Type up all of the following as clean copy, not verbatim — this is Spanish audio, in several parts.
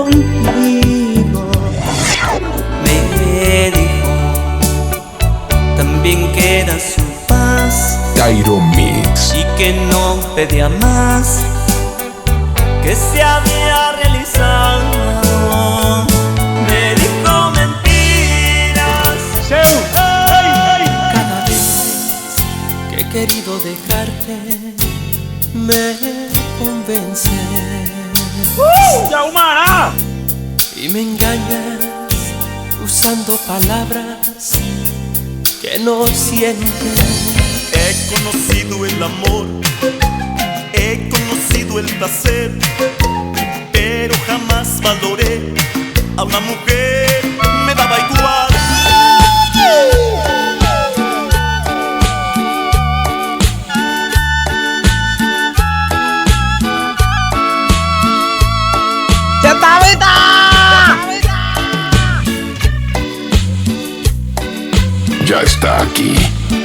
contigo. Me dijo también que era su paz, Jairo Mix, y que no pedía más, que se había realizado. Me dijo mentiras. Cada vez que he querido dejarte, me convences y me engañas usando palabras que no sientes. He conocido el amor, he conocido el placer, pero jamás valoré a una mujer, me daba igual. ya está aquí.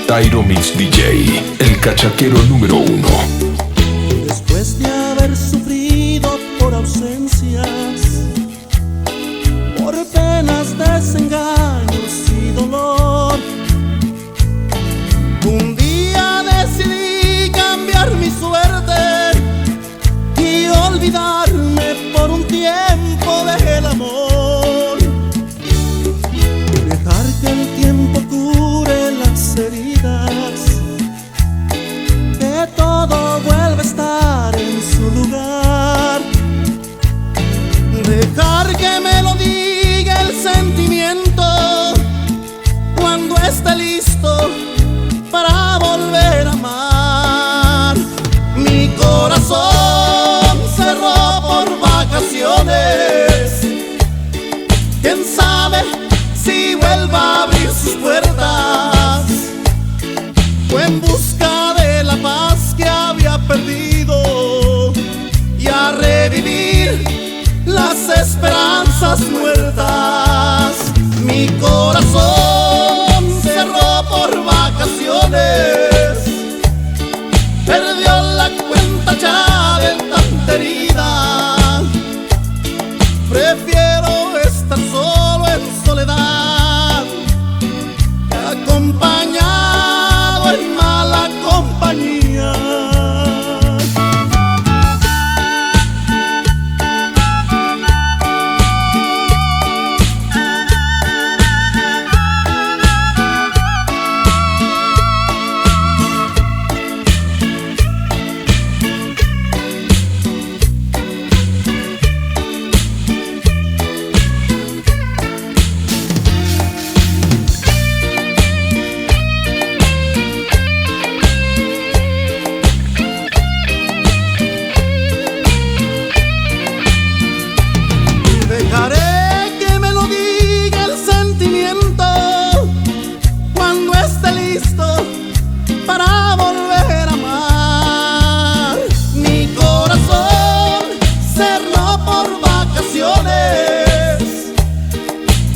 Jairo Mix DJ, el cachaquero número 1. Después de haber sufrido por ausencias, por penas, desengaños y dolor, un día decidí cambiar mi suerte y olvidarme por un tiempo del amor. Dejar que el tiempo cure las heridas, que todo vuelva a estar en su lugar. Dejar que me lo diga el sentimiento cuando esté listo para volver a amar. Mi corazón cerró por vacaciones, quién sabe si vuelva a abrir sus puertas. Fue en busca de la paz que había perdido y a revivir las esperanzas muertas. Mi corazón cerró por vacaciones, perdió la cuenta ya de tanta herida. Prefiero estar solo en soledad que acompañado en mala compañía. Dejaré que me lo diga el sentimiento cuando esté listo para volver a amar. Mi corazón cerró por vacaciones,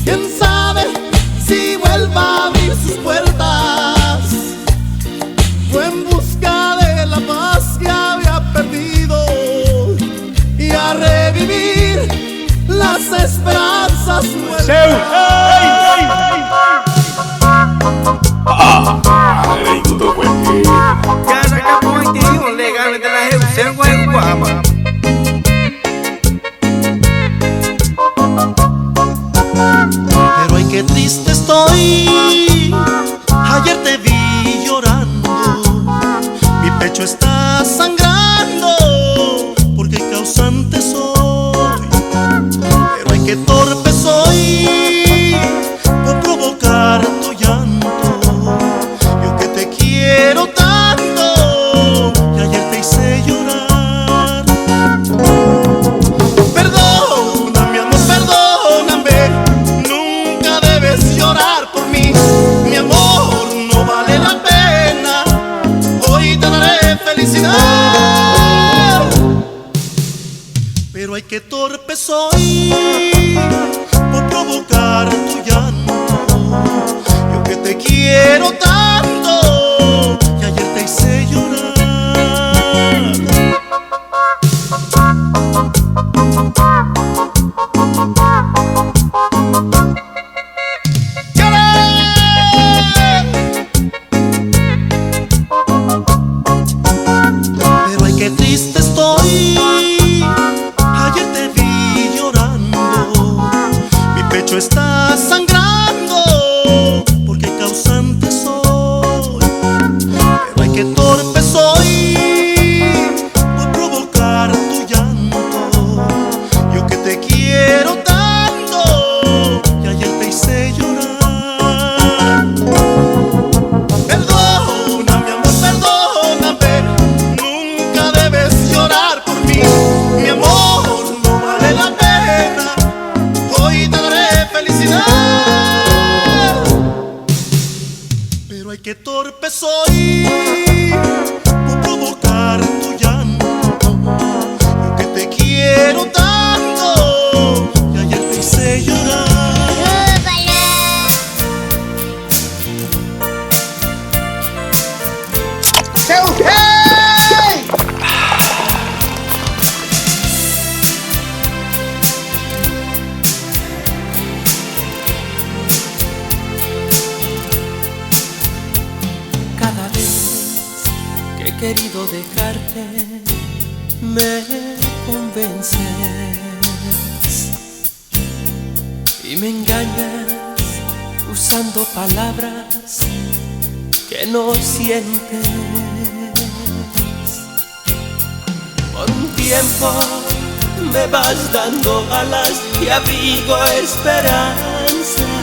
quién sabe si vuelva a abrir sus puertas. Fue en busca de la paz que había perdido y a revivir las esperanzas muertas. Ya sacamos 21 legales de la ejecución en Guama. Pero ay, qué triste estoy. Ayer te vi llorando, mi pecho está sangrando porque el causante soy. Pero ay, qué torpe soy por provocar tu llanto. Yo que te quiero tanto y ayer te hice llorar. Perdóname, amor, perdóname. Nunca debes llorar por mí. Mi amor no vale la pena. Hoy te daré felicidad. Pero ay, qué torpe soy por provocar tu llanto. Yo que te quiero tanto y ayer te hice llorar. pecho está sangrando porque causante soy, pero ay qué torpe soy por provocar tu llanto. Yo que te quiero tanto y ayer te hice llorar. Perdóname amor, perdóname, nunca debes llorar por mí. Mi amor no vale la pena, hoy te daré felicidad. Pero ay qué torpe soy por provocar tu llanto. Yo que te quiero tanto y ayer te hice llorar. Cada vez que he querido dejarte, me convences y me engañas usando palabras que no sientes. Por un tiempo me vas dando alas y abrigo esperanzas,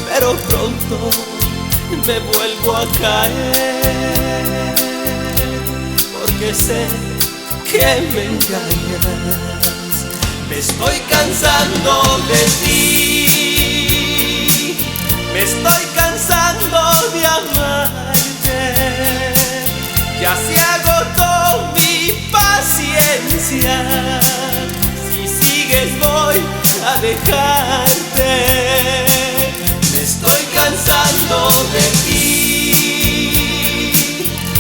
pero pronto me vuelvo a caer, porque sé que me engañas. Me estoy cansando de ti, me estoy cansando de amarte. Ya se agotó mi paciencia, si sigues voy a dejarte. Me estoy cansando de ti,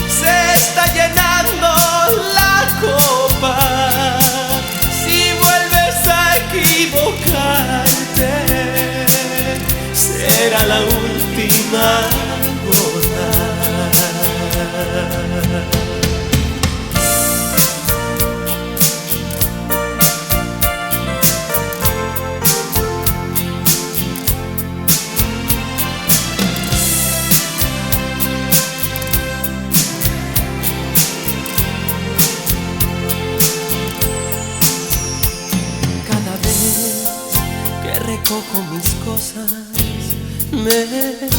se está llenando la copa. Si vuelves a equivocarte, será la última gota. Recojo mis cosas, me detienes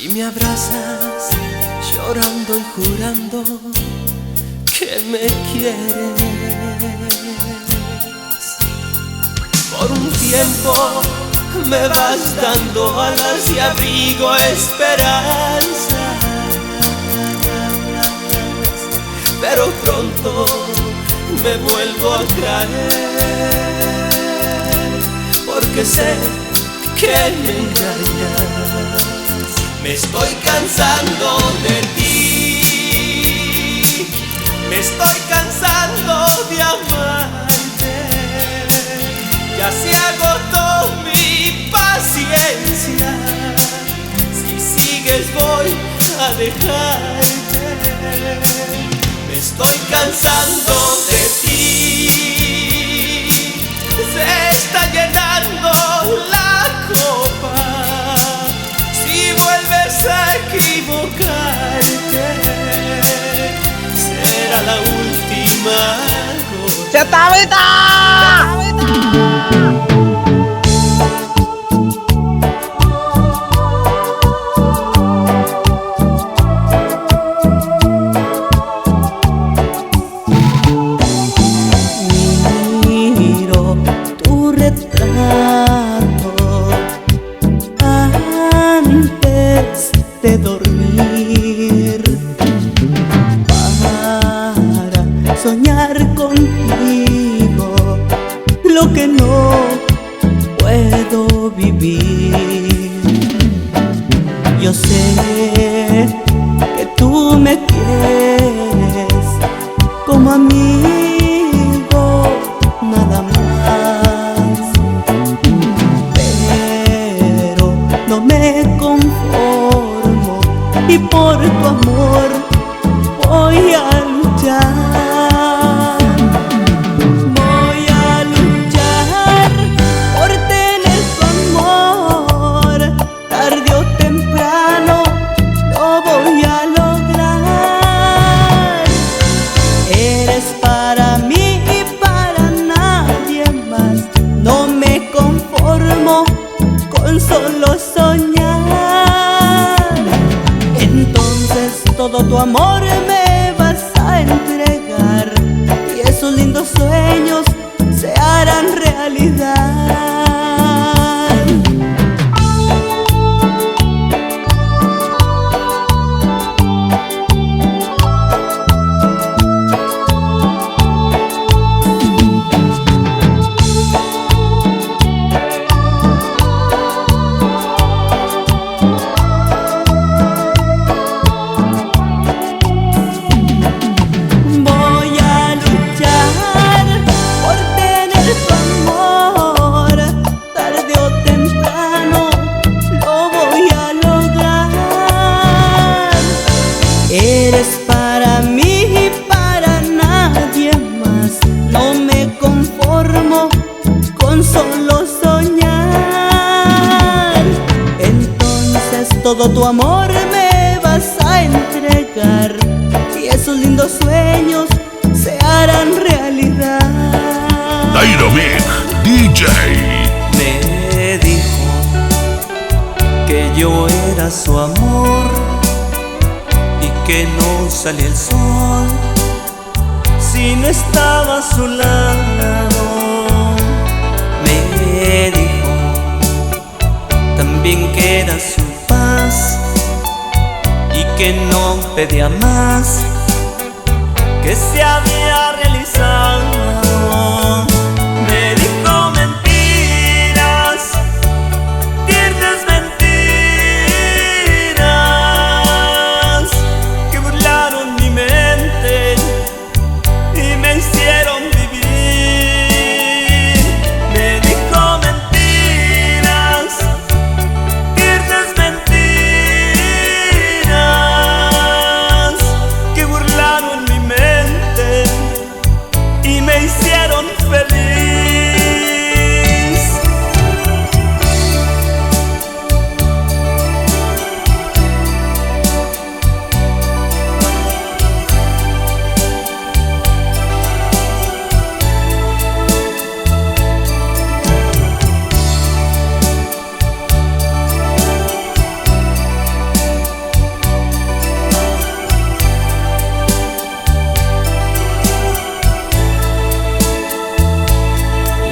y me abrazas llorando y jurando que me quieres. Por un tiempo me vas dando alas y abrigo esperanzas, pero pronto me vuelvo a caer, porque sé que me engañas. Me estoy cansando de ti, me estoy cansando de amarte. Ya se agotó mi paciencia, si sigues voy a dejarte. Me estoy cansando de ti, se está llenando la copa. Si vuelves a equivocarte, será la última gota. ¡Chatavita! De dormir para soñar contigo lo que no puedo vivir. Yo sé que tú me quieres como amigo nada más, pero no me conformo y por tu amor voy a luchar. todo tu amor me vas a entregar y esos lindos sueños se harán realidad. Dynamic DJ. Me dijo que yo era su amor y que no salía el sol si no estaba a su lado. Me dijo también que era su paz y que no pedía más, que se había realizado. Me dijo mentiras, tiernas mentiras, que burlaron mi mente y me hicieron vivir. Me dijo mentiras, tiernas mentiras, que burlaron mi mente y me hicieron feliz.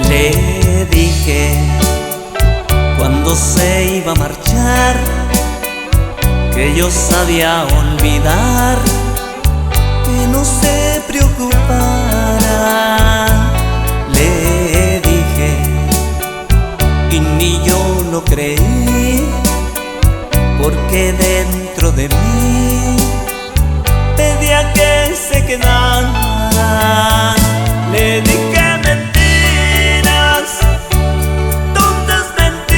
Le dije cuando se iba a marchar que yo sabía olvidar, que no se preocupara. Le dije y ni yo lo creí, porque dentro de mí pedía que se quedara. Le dije mentiras, tontas mentiras,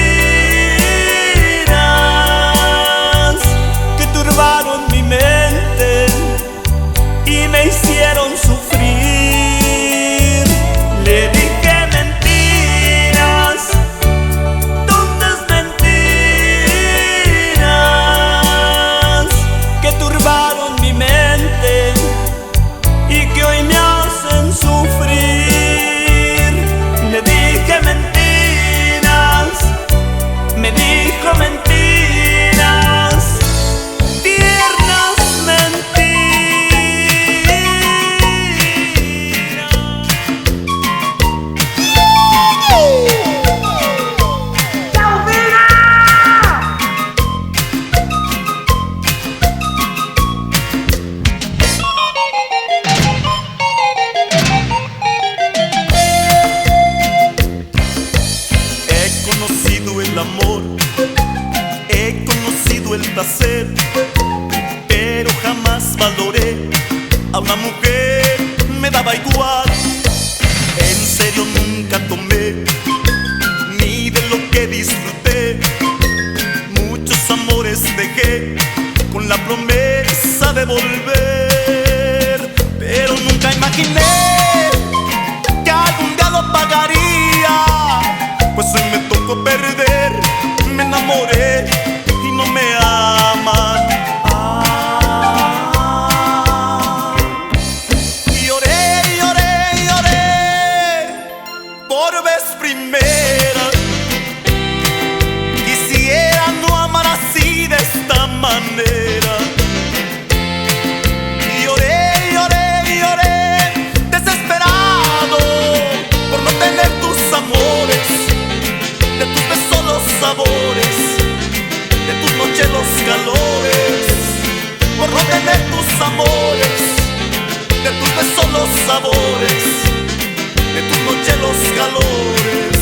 que turbaron mi mente y me hicieron sufrir. Le dije mentiras, tontas mentiras, que turbaron mi mente y que hoy me hacen sufrir. Le dije mentiras, me dijo mentiras, tiernas mentiras. He conocido el amor, he conocido el placer, pero jamás valoré a una mujer, me daba igual. En serio nunca tomé ni de lo que disfruté. Muchos amores dejé con la promesa de volver, pero nunca imaginé que algún día lo pagaría. Pues hoy me tocó perder, me enamoré y no me aman. Lloré, lloré, lloré por vez primera. Quisiera no amar así de esta manera. Lloré, lloré, lloré, desesperado por no tener tus amores, de tus besos los sabores, de tus noches los calores, por no tener tus amores, de tus besos los sabores, de tus noches los calores.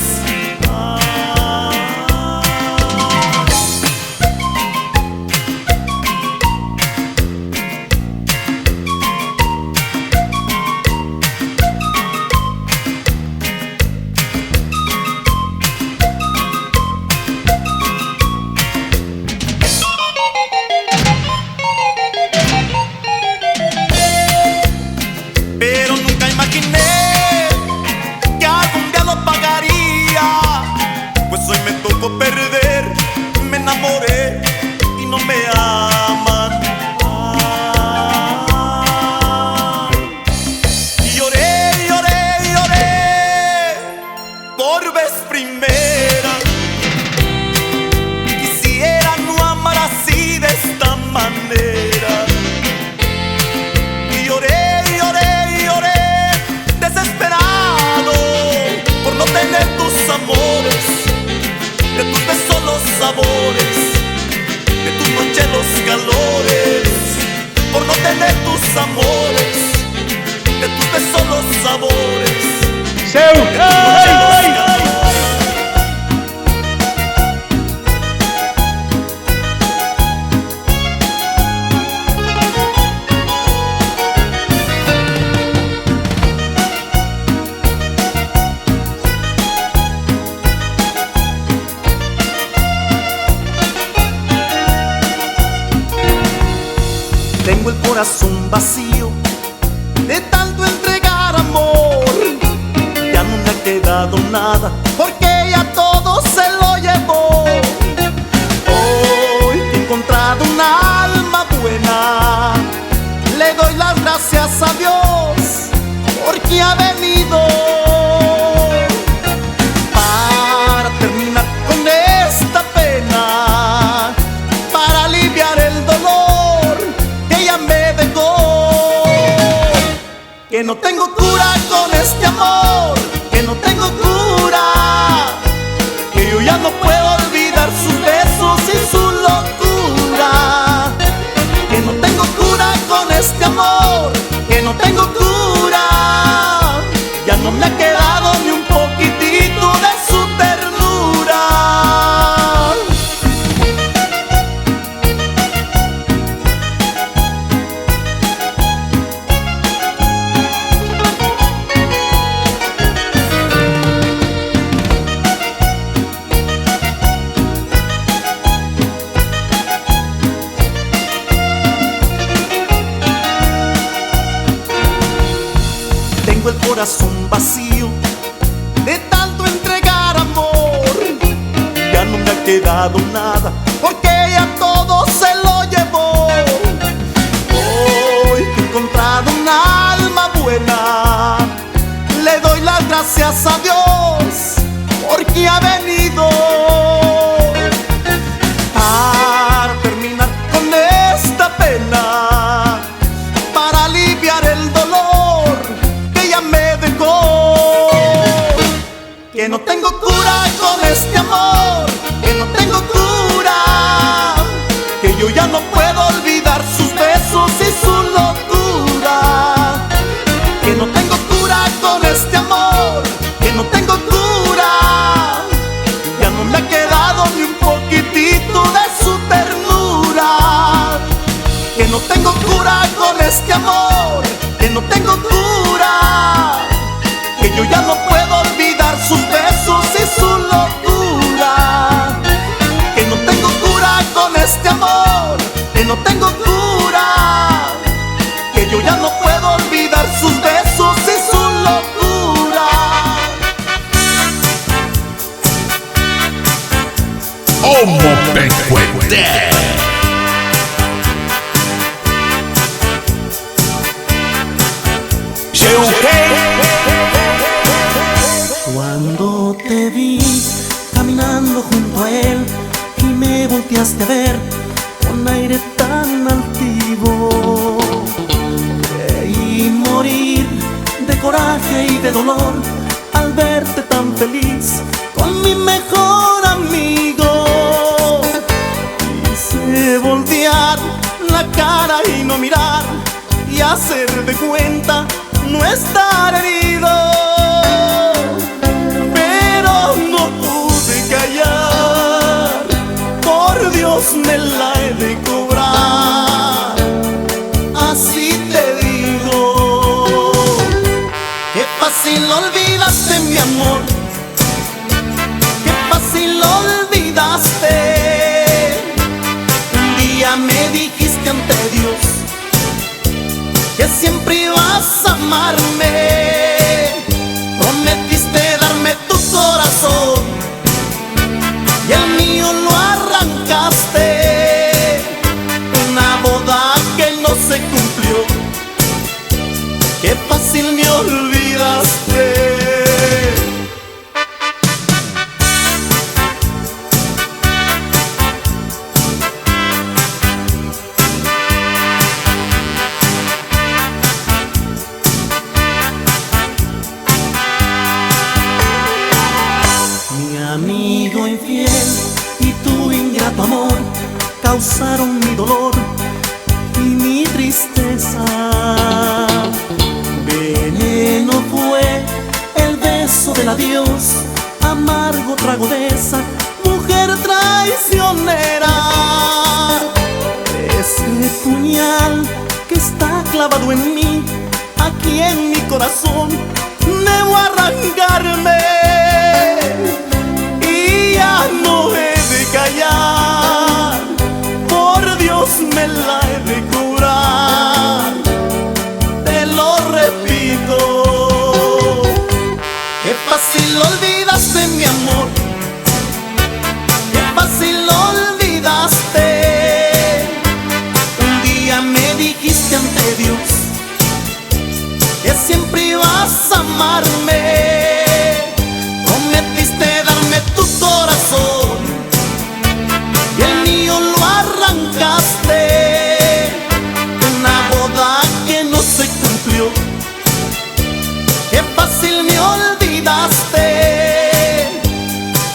Pero nunca imaginé que algún día lo pagaría. calores, por no tener tus amores, de tus besos los sabores. Tengo el corazón vacío de tanto entregar amor. Ya no me ha quedado nada porque ya todo se lo llevó. Hoy que he encontrado un alma buena, le doy las gracias a Dios porque ha venido para terminar con esta pena, para aliviar el dolor que ella me dejó. Que no tengo cura con este amor, que no tengo cura, que yo ya no puedo olvidar sus besos y su locura. Que no tengo cura con este amor, que no tengo cura, ya no me ha quedado ni un poquitito de su ternura. Tengo el corazón vacío de tanto entregar amor. Ya no me ha quedado nada porque ya todo se lo llevó. Hoy que he encontrado un alma buena, le doy las gracias a Dios porque ha venido para terminar con esta pena, para aliviar el dolor que ella me dejó. Que no tengo cura con este amor, que no tengo cura, que yo ya no puedo olvidar sus besos y su locura. Que no tengo cura con este amor, que no tengo cura, ya no me ha quedado ni un poquitito de su ternura. Que no tengo cura con este amor, que no tengo cura, que yo ya no puedo olvidar sus besos y su locura. Que no tengo cura con este amor, que no tengo cura, que yo ya no puedo olvidar sus besos y su locura. Homo Pecuete. Cuando te vi caminando junto a él y me volteaste a ver con aire tan altivo, creí morir de coraje y de dolor al verte tan feliz con mi mejor amigo. Quise voltear la cara y no mirar y hacer de cuenta no estar herido, pero no pude callar. Por Dios me la he de cobrar, así te digo. Qué fácil olvidaste mi amor, qué fácil olvidaste. Un día me dijiste ante Dios que siempre ibas a amarme. Prometiste darme tu corazón y el mío lo arrancaste. Una boda que no se cumplió, qué fácil me olvidaste. Amigo infiel y tu ingrato amor causaron mi dolor el adiós, amargo trago de esa mujer traicionera. Ese puñal que está clavado en mí, aquí en mi corazón, debo arrancarme. Y ya no he de callar, por Dios me la he de curar. Te lo repito, qué fácil olvidaste mi amor, qué fácil olvidaste. Un día me dijiste ante Dios que siempre ibas a amarme. Prometiste darme tu corazón y el mío lo arrancaste. Una boda que no se cumplió. Qué fácil me olvidaste,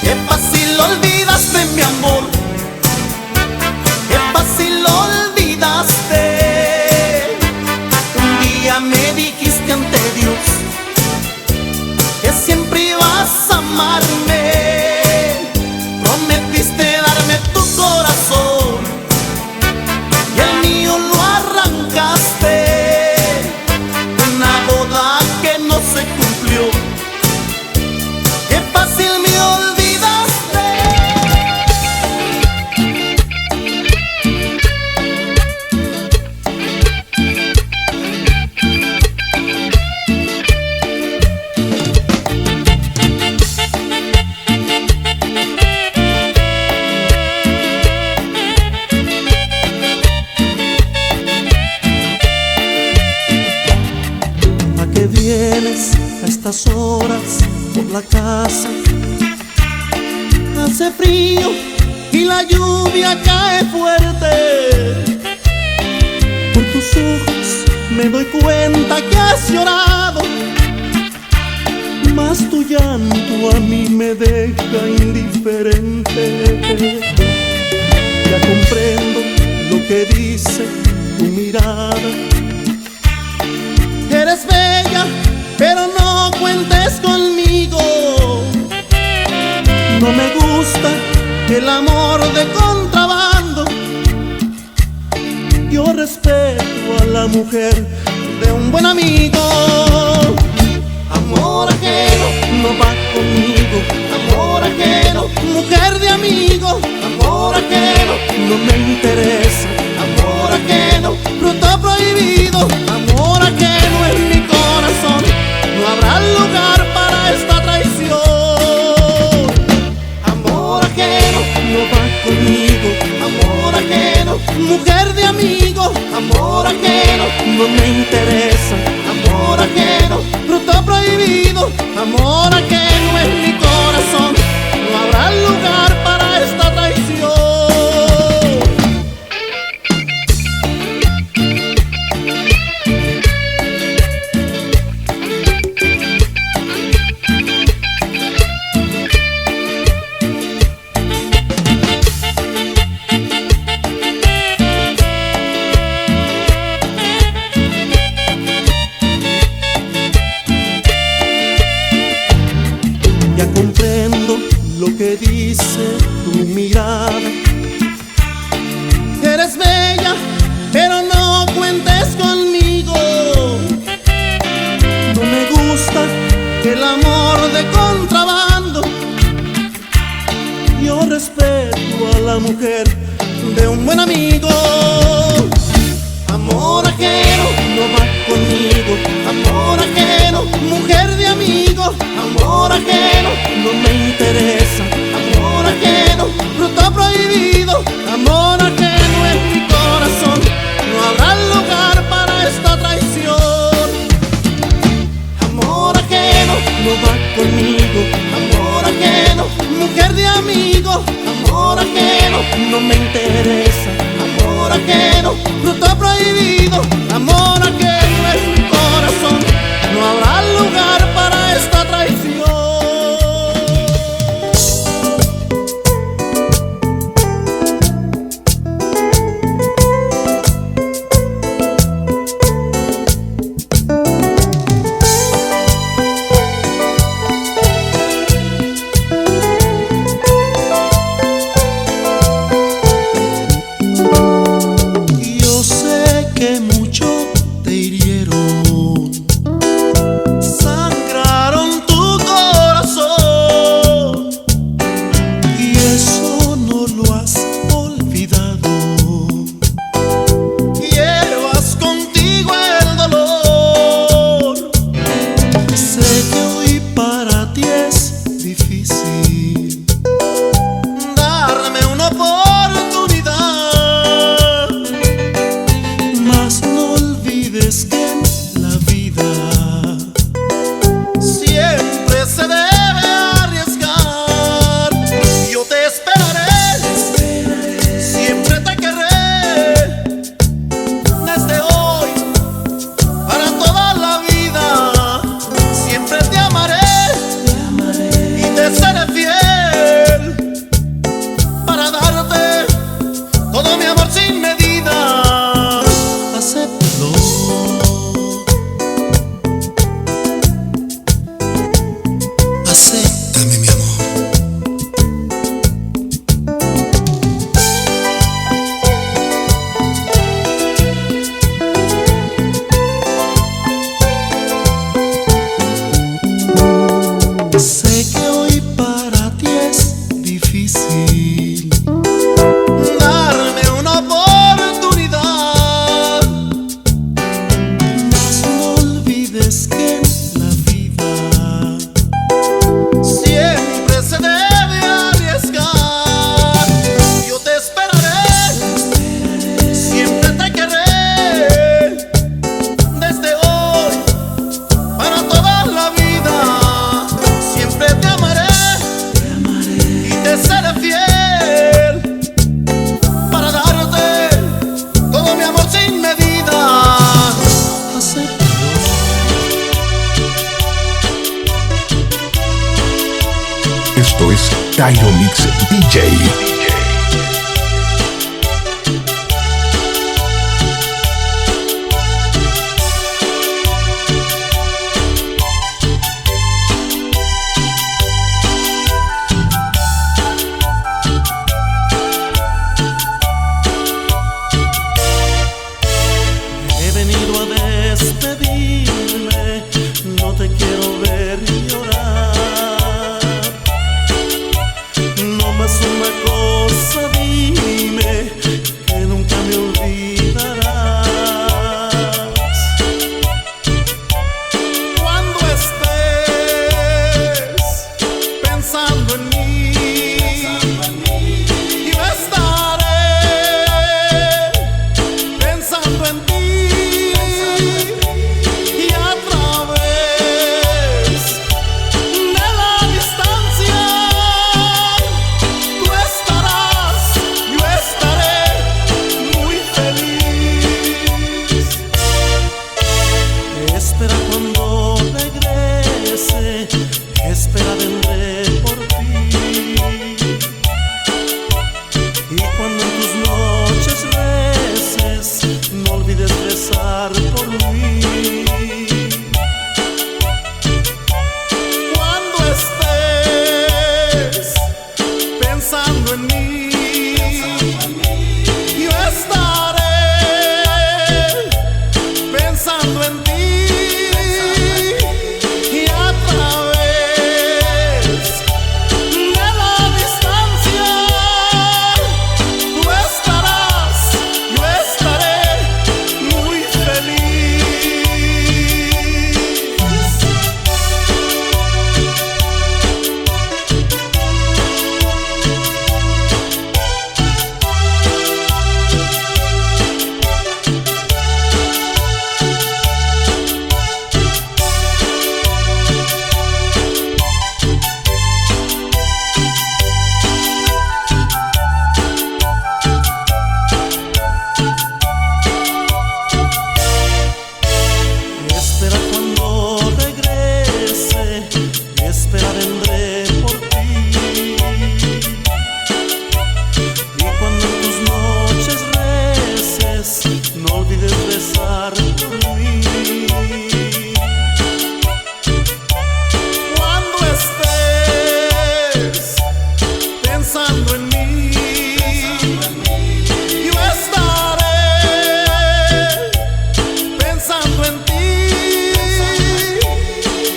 qué fácil olvidaste mi amor, qué fácil olvidaste. Un día me dijiste ante Dios que siempre ibas a amarme. Prometiste darme tu corazón y el mío lo arrancaste. Una boda que no se cumplió. Qué fácil me olvidaste. ¿A qué vienes a estas horas por la casa? Hace frío y la lluvia cae fuerte. Por tus ojos me doy cuenta que has llorado, mas tu llanto a mí me deja indiferente. Ya comprendo lo que dice tu mirada. Eres bella, pero no cuentes conmigo. No me gusta el amor de contrabando. Yo respeto a la mujer de un buen amigo. Amor ajeno no va conmigo. Amor ajeno, mujer de amigo. Amor ajeno no me interesa. Amor ajeno, fruto prohibido. Amor ajeno en mi corazón, no habrá lugar para esta traición. Amor ajeno no va conmigo. Amor ajeno, mujer de amigo. Amor ajeno no me interesa. Amor ajeno, fruto prohibido. Amor ajeno en mi corazón, no habrá lugar para esta traición. Ya comprendo lo que dice tu mirada. Eres bella, pero no cuentes conmigo. No me gusta el amor de contrabando. Yo respeto a la mujer de un buen amigo. Amor ajeno no va conmigo. Amor ajeno, mujer de amigo. Amor ajeno no me interesa. Amor ajeno, fruto prohibido. Amor ajeno en mi corazón, no habrá lugar para esta traición. Amor ajeno no va conmigo. Amor ajeno, mujer de amigo. Amor ajeno no me interesa. Amor ajeno, fruto prohibido. Amor ajeno en mi corazón, no habrá lugar para esta traición. Esto es Tyro Mix DJ. He venido a despedirme, no te quiero ver llorar. No más una cosa dime, que nunca me olvidarás. Cuando estés pensando en mí, yo estaré pensando en ti. Y a través de la distancia, tú estarás, yo estaré muy feliz. Espera cuando regrese, espera vendré por ti. Y cuando en tus noches reces, no olvides rezar por mí. Cuando estés pensando en mí, yo estaré pensando en ti. Y a través de la distancia, tú estarás, yo estaré muy feliz. Espera cuando regrese, espera vendré por ti. Y cuando en tus noches reces, no olvides rezar por mí. Cuando estés pensando en mí, yo estaré pensando en ti.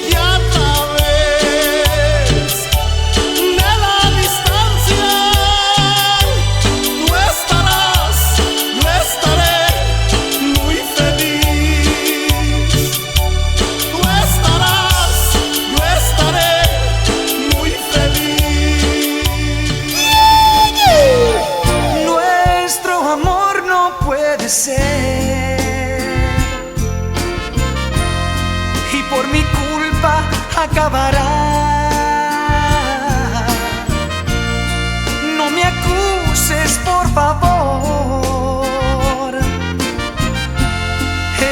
Y a través de la distancia, tú estarás, yo estaré muy feliz. Tú estarás, yo estaré muy feliz. Nuestro amor no puede ser, y por mi culpa acabará. No me acuses, por favor.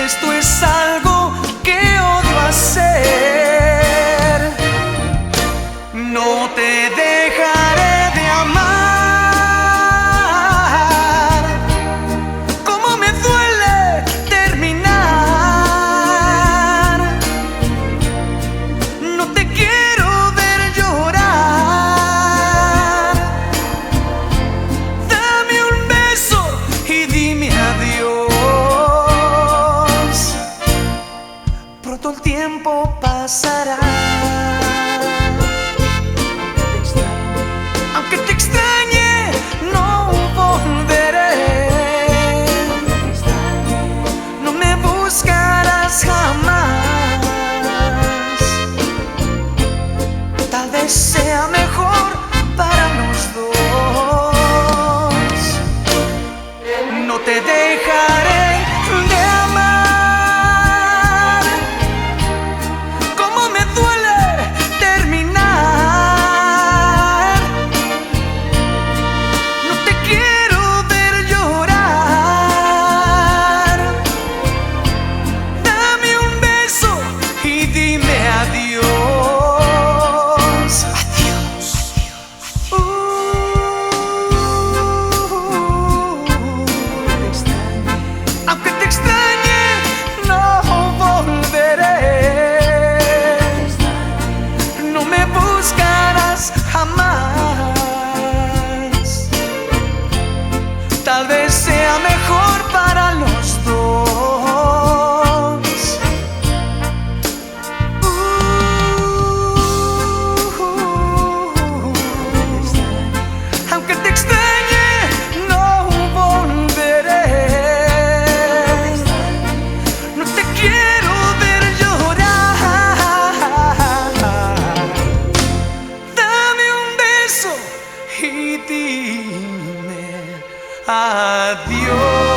Esto es algo que odio hacer. No te dejaré de amar. Cómo me duele terminar. No te quiero ver llorar. Dame un beso y dime adiós. Pronto el tiempo pasará. Aunque te extrañe, no volveré. No me buscarás jamás. Tal vez sea mejor para los dos. No te dejaré de amar. Cómo me duele terminar. dime adiós.